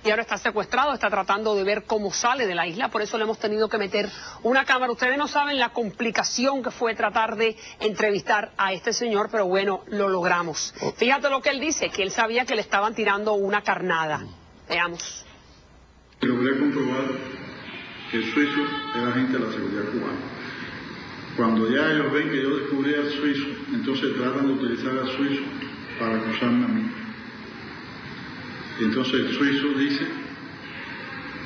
y ahora está secuestrado, está tratando de ver cómo sale de la isla, por eso le hemos tenido que meter una cámara. Ustedes no saben la complicación que fue tratar de entrevistar a este señor, pero bueno, lo logramos. Fíjate lo que él dice, que él sabía que le estaban tirando una carnada. Veamos. Logré comprobar que el suizo era agente de la seguridad cubana. Cuando ya ellos ven que yo descubrí al suizo, entonces tratan de utilizar al suizo para acusarme a mí. Y entonces el suizo dice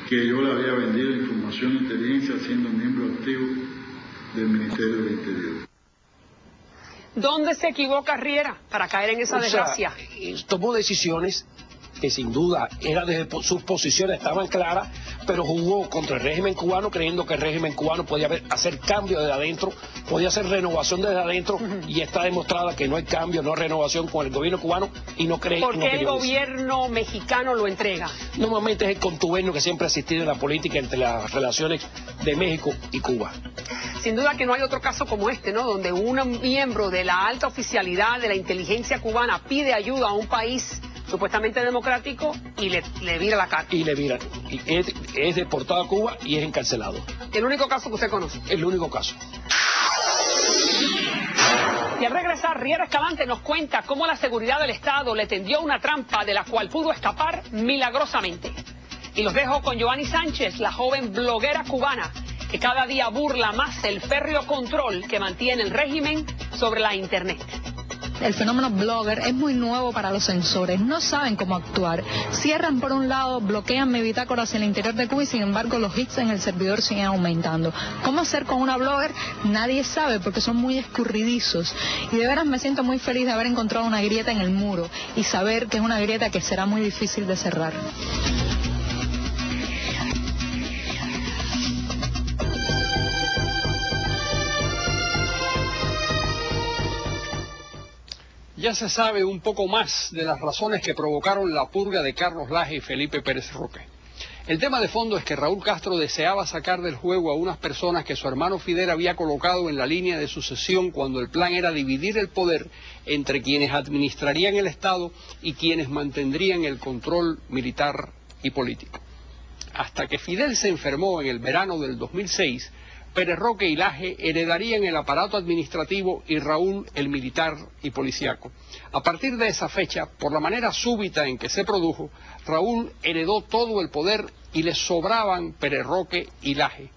que yo le había vendido información de inteligencia siendo miembro activo del Ministerio del Interior. ¿Dónde se equivoca Riera para caer en esa desgracia? Tomó decisiones que sin duda era desde sus posiciones estaban claras, pero jugó contra el régimen cubano creyendo que el régimen cubano podía hacer cambios desde adentro, podía hacer renovación desde adentro, y está demostrada que no hay cambio, no hay renovación con el gobierno cubano y no cree. ¿Por qué el gobierno mexicano lo entrega? Normalmente es el contubernio que siempre ha existido en la política entre las relaciones de México y Cuba. Sin duda que no hay otro caso como este, ¿no? Donde un miembro de la alta oficialidad de la inteligencia cubana pide ayuda a un país supuestamente democrático y le vira la cara. Y le vira. Y es deportado a Cuba y es encarcelado. ¿El único caso que usted conoce? El único caso. Y al regresar, Riera Escalante nos cuenta cómo la seguridad del Estado le tendió una trampa de la cual pudo escapar milagrosamente. Y los dejo con Joanny Sánchez, la joven bloguera cubana, que cada día burla más el férreo control que mantiene el régimen sobre la Internet. El fenómeno blogger es muy nuevo para los censores, no saben cómo actuar. Cierran por un lado, bloquean mi bitácora hacia el interior de Cuba y sin embargo los hits en el servidor siguen aumentando. ¿Cómo hacer con una blogger? Nadie sabe porque son muy escurridizos. Y de veras me siento muy feliz de haber encontrado una grieta en el muro y saber que es una grieta que será muy difícil de cerrar. Ya se sabe un poco más de las razones que provocaron la purga de Carlos Laje y Felipe Pérez Roque. El tema de fondo es que Raúl Castro deseaba sacar del juego a unas personas que su hermano Fidel había colocado en la línea de sucesión cuando el plan era dividir el poder entre quienes administrarían el Estado y quienes mantendrían el control militar y político. Hasta que Fidel se enfermó en el verano del 2006, Pérez Roque y Laje heredarían el aparato administrativo y Raúl el militar y policíaco. A partir de esa fecha, por la manera súbita en que se produjo, Raúl heredó todo el poder y le sobraban Pérez Roque y Laje.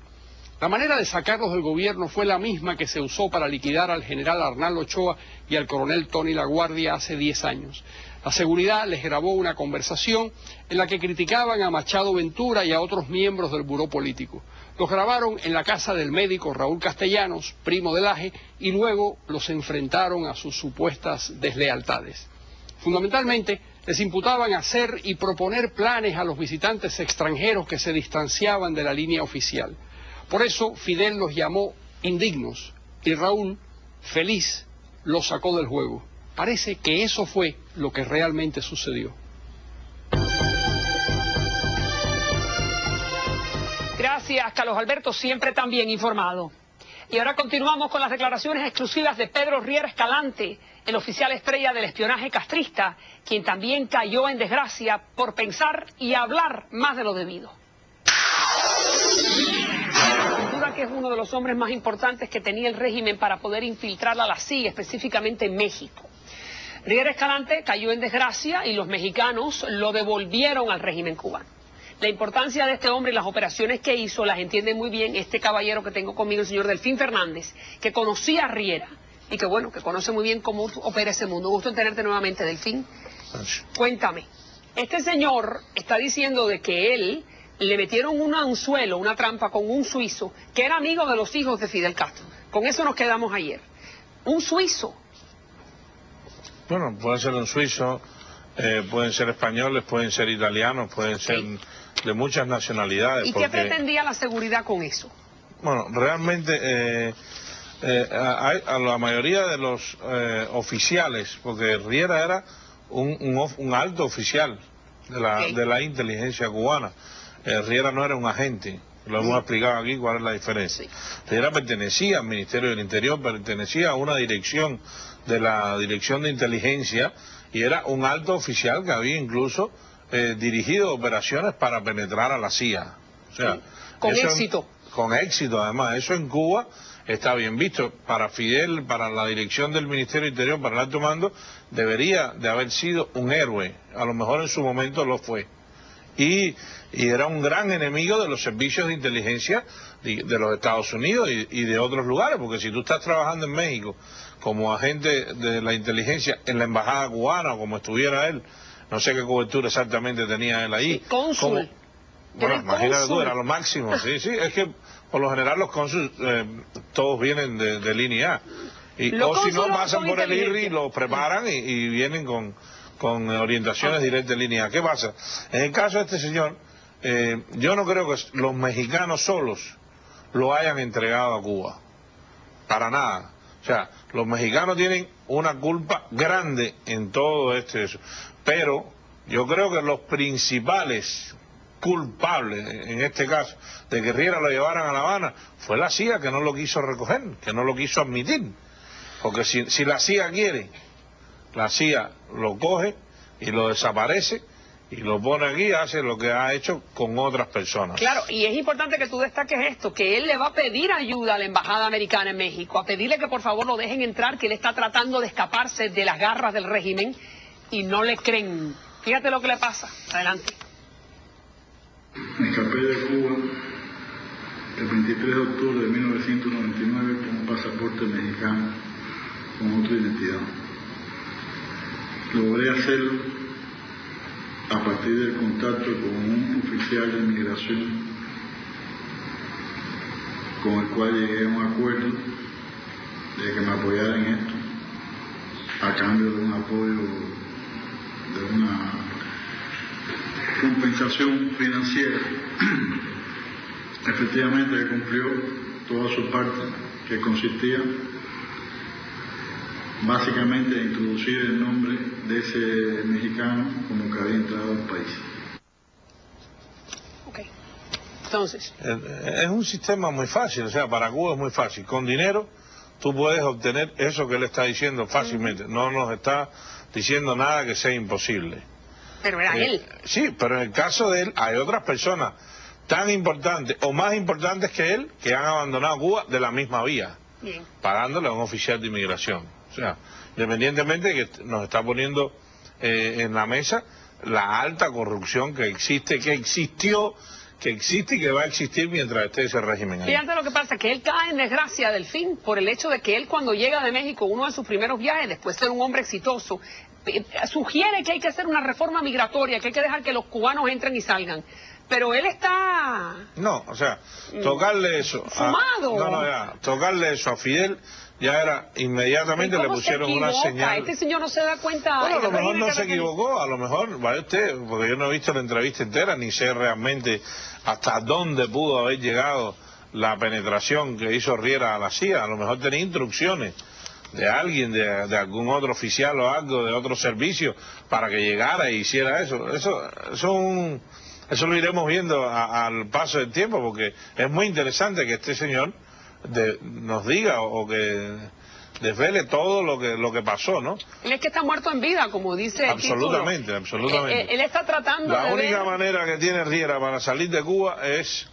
La manera de sacarlos del gobierno fue la misma que se usó para liquidar al general Arnaldo Ochoa y al coronel Tony LaGuardia hace 10 años. La seguridad les grabó una conversación en la que criticaban a Machado Ventura y a otros miembros del buró político. Los grabaron en la casa del médico Raúl Castellanos, primo de Laje, y luego los enfrentaron a sus supuestas deslealtades. Fundamentalmente, les imputaban hacer y proponer planes a los visitantes extranjeros que se distanciaban de la línea oficial. Por eso Fidel los llamó indignos y Raúl, feliz, los sacó del juego. Parece que eso fue lo que realmente sucedió. Gracias, Carlos Alberto, siempre tan bien informado. Y ahora continuamos con las declaraciones exclusivas de Pedro Riera Escalante, el oficial estrella del espionaje castrista, quien también cayó en desgracia por pensar y hablar más de lo debido. Sin duda que es uno de los hombres más importantes que tenía el régimen para poder infiltrar a la CIA, específicamente en México. Riera Escalante cayó en desgracia y los mexicanos lo devolvieron al régimen cubano. La importancia de este hombre y las operaciones que hizo las entiende muy bien este caballero que tengo conmigo, el señor Delfín Fernández, que conocía a Riera y que bueno, que conoce muy bien cómo opera ese mundo. Gusto en tenerte nuevamente, Delfín. Cuéntame, este señor está diciendo de que él le metieron un anzuelo, una trampa con un suizo que era amigo de los hijos de Fidel Castro. Con eso nos quedamos ayer. Un suizo. Bueno, puede ser un suizo, pueden ser españoles, pueden ser italianos, pueden ser de muchas nacionalidades. ¿Y qué pretendía la seguridad con eso? Bueno, realmente a la mayoría de los oficiales, porque Riera era un alto oficial de la inteligencia cubana. Riera no era un agente, lo hemos explicado aquí cuál es la diferencia. Riera pertenecía al Ministerio del Interior, pertenecía a una dirección de la Dirección de Inteligencia y era un alto oficial que había incluso dirigido operaciones para penetrar a la CIA. O sea, con éxito. Con éxito, además. Eso en Cuba está bien visto. Para Fidel, para la dirección del Ministerio Interior, para el alto mando, debería de haber sido un héroe. A lo mejor en su momento lo fue. Y era un gran enemigo de los servicios de inteligencia de los Estados Unidos y de otros lugares, porque si tú estás trabajando en México como agente de la inteligencia en la embajada cubana, o como estuviera él, no sé qué cobertura exactamente tenía él ahí. Sí, cónsul. Bueno, imagínate tú, era lo máximo, sí, es que por lo general los cónsules todos vienen de línea A. O si no, pasan por el IRRI, los preparan y vienen con orientaciones directas de línea A. ¿Qué pasa? En el caso de este señor, yo no creo que los mexicanos solos lo hayan entregado a Cuba. Para nada. O sea, los mexicanos tienen una culpa grande en todo eso. Pero yo creo que los principales culpables, en este caso, de que Riera lo llevaran a La Habana, fue la CIA, que no lo quiso recoger, que no lo quiso admitir. Porque si la CIA quiere, la CIA lo coge y lo desaparece y lo pone aquí, hace lo que ha hecho con otras personas. Claro, y es importante que tú destaques esto, que él le va a pedir ayuda a la embajada americana en México, a pedirle que por favor lo dejen entrar, que él está tratando de escaparse de las garras del régimen y no le creen. Fíjate lo que le pasa. Adelante. Me escapé de Cuba el 23 de octubre de 1999 con un pasaporte mexicano con otra identidad. Logré hacerlo a partir del contacto con un oficial de inmigración con el cual llegué a un acuerdo de que me apoyara en esto a cambio de un apoyo, de una compensación financiera. Efectivamente él cumplió toda su parte, que consistía básicamente en introducir el nombre de ese mexicano como que había entrado al país. Ok. Entonces, es un sistema muy fácil, o sea, para Cuba es muy fácil. Con dinero tú puedes obtener eso que él está diciendo fácilmente. No nos está diciendo nada que sea imposible. pero era él. Sí, pero en el caso de él hay otras personas tan importantes o más importantes que él que han abandonado Cuba de la misma vía, Bien. pagándole a un oficial de inmigración. O sea, independientemente de que nos está poniendo en la mesa la alta corrupción que existe, que existió, que existe y que va a existir mientras esté ese régimen ahí. Fíjate lo que pasa, que él cae en desgracia, Delfín, por el hecho de que él cuando llega de México, uno de sus primeros viajes, después de ser un hombre exitoso, sugiere que hay que hacer una reforma migratoria, que hay que dejar que los cubanos entren y salgan. Pero él está... No, o sea, tocarle eso... Fumado. Tocarle eso a Fidel ya era inmediatamente, le pusieron una señal. Este señor no se da cuenta... Bueno, a lo mejor no se equivocó, a lo mejor, vaya usted, porque yo no he visto la entrevista entera, ni sé realmente hasta dónde pudo haber llegado la penetración que hizo Riera a la CIA. A lo mejor tenía instrucciones de alguien, de algún otro oficial o algo, de otro servicio, para que llegara e hiciera eso. Eso lo iremos viendo al paso del tiempo, porque es muy interesante que este señor nos diga o que desvele todo lo que pasó, ¿no? Él es que está muerto en vida, como dice el título. Absolutamente. Él está tratando La de única ver... manera que tiene Riera para salir de Cuba es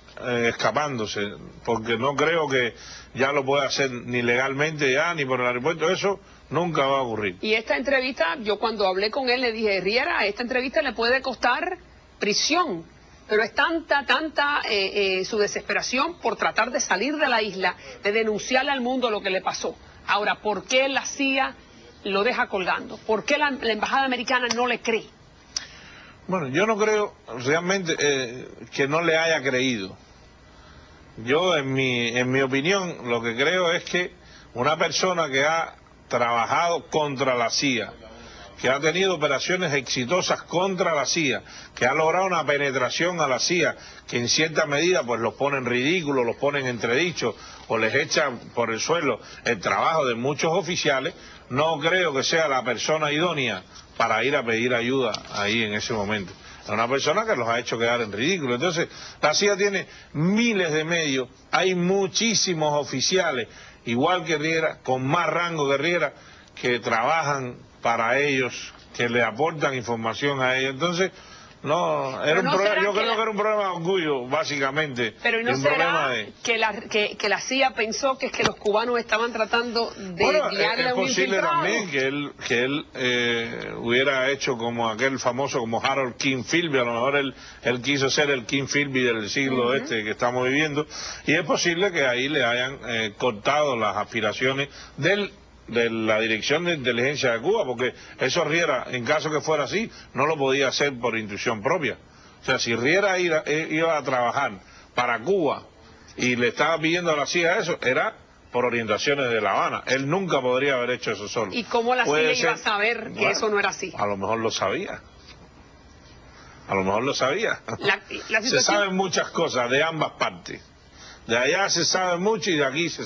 escapándose, porque no creo que ya lo pueda hacer ni legalmente ya, ni por el aeropuerto. Eso nunca va a ocurrir. Y esta entrevista, yo cuando hablé con él le dije, Riera, esta entrevista le puede costar prisión, pero es tanta su desesperación por tratar de salir de la isla, de denunciarle al mundo lo que le pasó. Ahora, ¿por qué la CIA lo deja colgando? ¿Por qué la embajada americana no le cree? Bueno, yo no creo realmente que no le haya creído. Yo, en mi opinión, lo que creo es que una persona que ha trabajado contra la CIA, que ha tenido operaciones exitosas contra la CIA, que ha logrado una penetración a la CIA, que en cierta medida pues los pone en ridículo, los pone en entredicho o les echa por el suelo el trabajo de muchos oficiales, no creo que sea la persona idónea para ir a pedir ayuda ahí en ese momento. Es una persona que los ha hecho quedar en ridículo. Entonces, la CIA tiene miles de medios, hay muchísimos oficiales, igual que Riera, con más rango que Riera, que trabajan para ellos, que le aportan información a ellos. Entonces, No, era un problema, yo creo que era un problema de orgullo, básicamente. Pero ¿y no será que la CIA pensó que es que los cubanos estaban tratando de guiarle a un infiltrado? Es posible también que él hubiera hecho como aquel famoso, como Harold King Philby, a lo mejor él quiso ser el King Philby del siglo que estamos viviendo, y es posible que ahí le hayan cortado las aspiraciones de la Dirección de Inteligencia de Cuba, porque eso Riera, en caso que fuera así, no lo podía hacer por intuición propia. O sea, si Riera iba a trabajar para Cuba y le estaba pidiendo a la CIA eso, era por orientaciones de La Habana. Él nunca podría haber hecho eso solo. ¿Y cómo la CIA iba a saber que eso no era así? A lo mejor lo sabía. A lo mejor lo sabía. La situación... Se saben muchas cosas de ambas partes. De allá se sabe mucho y de aquí se